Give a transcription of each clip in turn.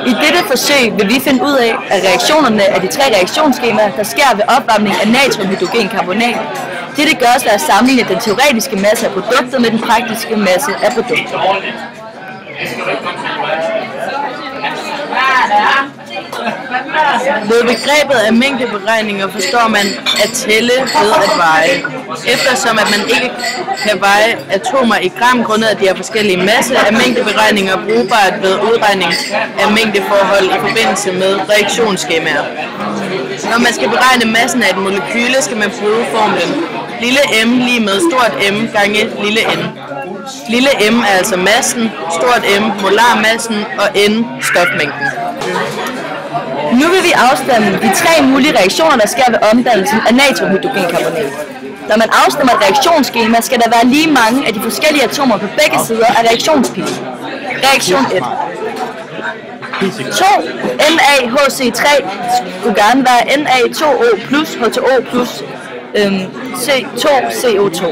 I dette forsøg vil vi finde ud af, at reaktionerne af de 3 reaktionsskemaer, der sker ved opvarmning af natriumhydrogenkarbonat. Dette gøres ved at sammenligne den teoretiske masse af produktet med den praktiske masse af produktet. Ved begrebet af mængdeberegninger forstår man at tælle ved at veje. Eftersom at man ikke kan veje atomer i gram grundet af de her forskellige masse, er mængdeberegninger brugbart ved udregning af mængdeforhold i forbindelse med reaktionsskemaer. Når man skal beregne massen af et molekyle, skal man bruge formlen lille m lige med stort M gange lille n. Lille m er altså massen, stort M molarmassen og n stofmængden. Nu vil vi afstemme de 3 mulige reaktioner, der sker ved omdannelsen af natriumhydrogenkarbonat. Når man afstemmer et reaktionsskema, skal der være lige mange af de forskellige atomer på begge sider af reaktionspilen. Reaktion 1. 2. NaHC3 skulle gerne være Na2O plus H2O plus C2CO2.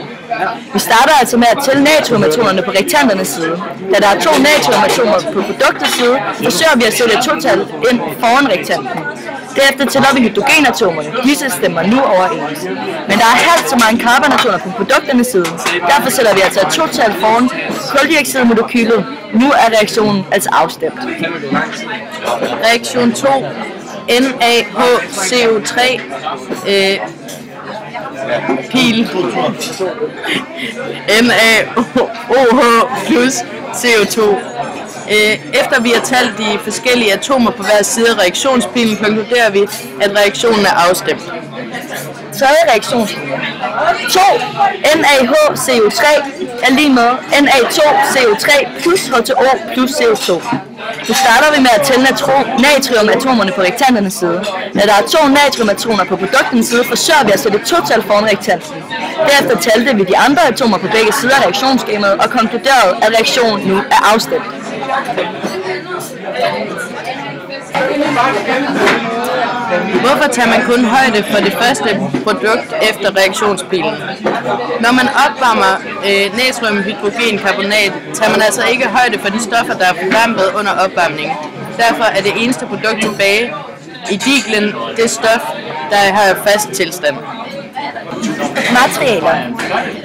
Vi starter altså med at tælle natriumatomerne på rektanternes side. Da der er 2 natriumatomer på produktets side, forsøger vi at sætte et total ind foran rektanten. Derefter tæller vi hydrogenatomerne. Disse stemmer nu overens. Men der er halvt så mange carbonatomer på produkternes side. Derfor sætter vi altså et total foran koldioxidmolekylet. Nu er reaktionen altså afstemt. Reaktion 2. NaHCO3 pil NaOH plus CO2. Efter vi har talt de forskellige atomer på hver side af reaktionspilen, konkluderer vi, at reaktionen er afstemt. Tredje reaktionsskema. 2 NaHCO3 er lige med Na2CO3 plus H2O plus CO2. Nu starter vi med at tælle natriumatomerne på rektanternes side. Da der er 2 natriumatomer på produkternes side, forsøger vi at sætte et total foran rektanten. Derefter talte vi de andre atomer på begge sider af reaktionsskemaet og konkluderede, at reaktionen nu er afstemt. Hvorfor tager man kun højde for det første produkt efter reaktionspilen? Når man opvarmer natriumhydrogenkarbonat, tager man altså ikke højde for de stoffer, der er fordampet under opvarmningen. Derfor er det eneste produkt tilbage i diglen det stof, der har fast tilstand. Materialer.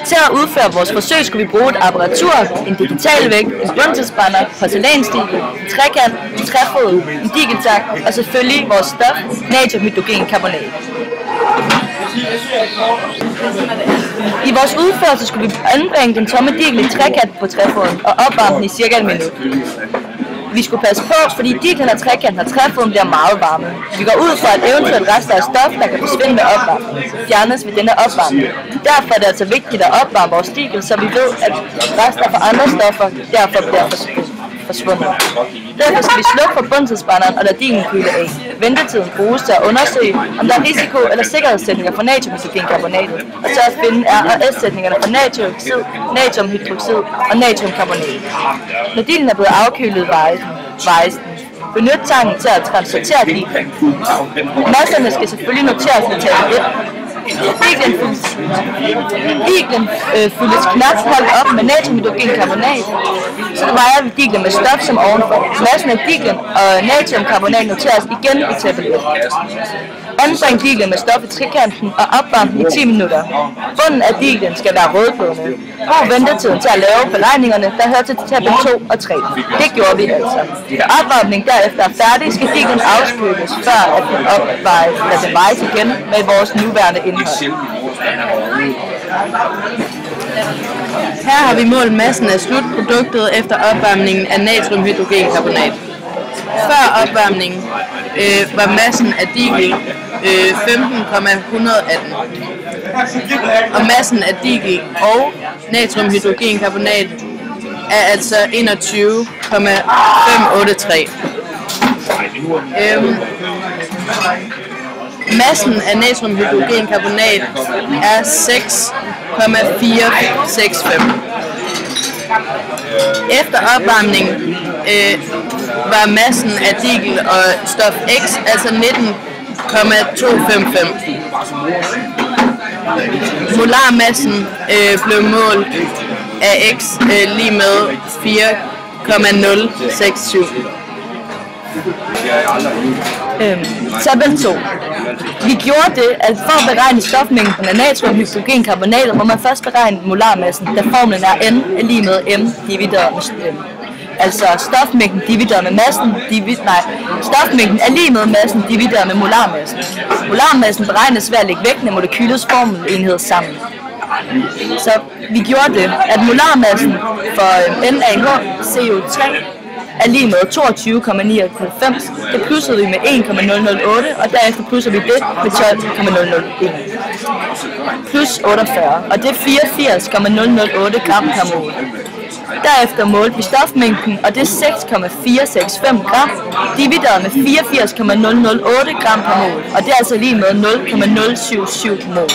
Til at udføre vores forsøg skulle vi bruge et apparatur, en digital vægt, en bundselsbrænder, porcelænsdigel, en trekant, en træfod, en digeltang og selvfølgelig vores stof, natriumhydrogenkarbonat. I vores udførelse skulle vi anbringe den tomme digel i trekant på træfoden og opvarme den i cirka 1 minut. Vi skulle passe på, fordi diglen og trekanten og træfoden bliver meget varme. Vi går ud fra, at eventuelt rester af stof, der kan forsvinde med opvarmning, fjernes ved denne opvarmning. Derfor er det altså vigtigt at opvarme vores digel, så vi ved, at rester fra andre stoffer derfor bliver forsvundet. Derfor skal vi slukke for bundselsbrænderen og lade diglen køle af. Ventetiden bruges til at undersøge, om der er risiko- eller sikkerhedssætninger for natriumhydrogenkarbonatet, og til at finde R- og S-sætningerne for natriumhydroxid, natriumhydroxid og natriumkarbonat. Når diglen er blevet afkølet, vejes den. Benyt tangen til at transportere diglen. Masserne skal selvfølgelig noteres med tal 1. Diglen fyldes knap holdt op med natriumhydrogenkarbonat, så vejer vi diglen med stof som ovenfor. Massen af diglen og natriumkarbonat noteres igen i tabel 1. Anbring diglen med stof i trekanten og opvarm den i 10 minutter. Bunden af diglen skal være rødbrødende. Brug ventetiden til at lave beregningerne, der hører til tabel 2 og 3. Det gjorde vi altså. Da opvarmning derefter er færdig, skal diglen afskøles, før at den vejes igen med vores nuværende indhold. Her har vi målt massen af slutproduktet efter opvarmningen af natriumhydrogenkarbonat. Før opvarmningen var massen af digel 15,118. Og massen af digel og natriumhydrogenkarbonat er altså 21,583. Massen af natriumhydrogenkarbonat er 6,465. Efter opvarmningen var massen af digel og stof X altså 19,255. Molarmassen blev målt af X lige med 0,067. Tabel 2. Vi gjorde det, at for at beregne stofmængden af natriumhydrogenkarbonater, må man først beregne molarmassen, da formlen er N er lige med M divideret med M. Altså stofmængden divideret med massen, stofmængden er lige med massen divideret med molarmassen. Molarmassen beregnes ved at lægge vægten af molekylets formelenhed sammen. Så vi gjorde det, at molarmassen for NaOH er lige med 22,99. Det plussede vi med 1,008, og derefter plusser vi det med 12,001. Plus 48, og det er 84,008 gram per mol. Derefter målte vi stofmængden, og det er 6,465 gram, divideret med 84,008 gram per mol, og det er altså lige med 0,077 mol.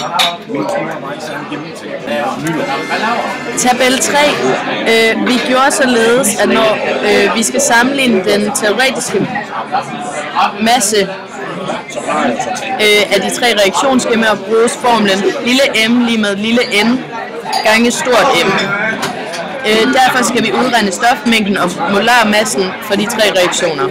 Tabel 3. Vi gjorde således, at når vi skal sammenligne den teoretiske masse af de tre reaktionsskemaer, bruges formlen lille m lige med lille n gange stort M. Derfor skal vi udregne stofmængden og molarmassen for de tre reaktioner.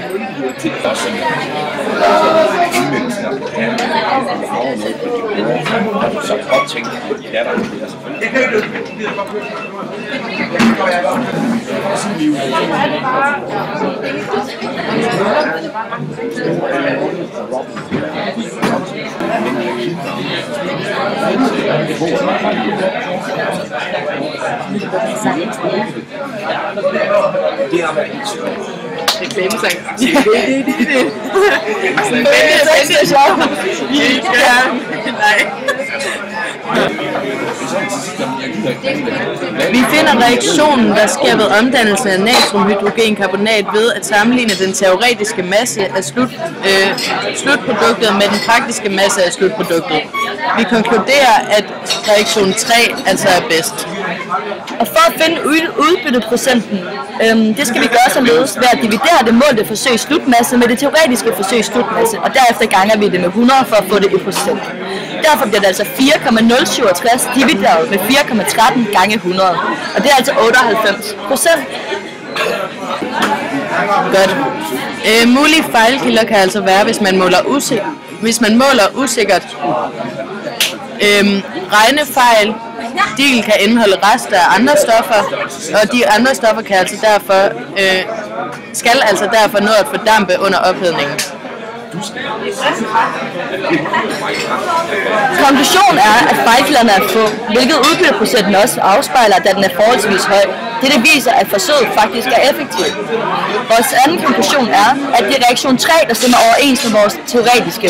Vi finder reaktionen, der sker ved omdannelsen af natriumhydrogenkarbonat ved at sammenligne den teoretiske masse af slutproduktet med den praktiske masse af slutproduktet. Vi konkluderer, at reaktion 3 altså er bedst. Og for at finde udbytteprocenten, det skal vi gøre således ved at dividere det målte forsøgs slutmasse med det teoretiske forsøgs slutmasse, og derefter ganger vi det med 100 for at få det i procent. Derfor bliver det altså 4,067 divideret med 4,13 gange 100, og det er altså 98%. Godt. Mulige fejlkilder kan altså være, hvis man måler usikkert. Regnefejl, de kan indeholde rester af andre stoffer, og de andre stoffer kan altså derfor nå at fordampe under ophedningen. Konklusionen er, at fejlkilderne er få, hvilket udbytteprocenten også afspejler, da den er forholdsvis høj. Dette viser, at forsøget faktisk er effektivt. Vores anden konklusion er, at det er reaktion 3, der stemmer overens med vores teoretiske.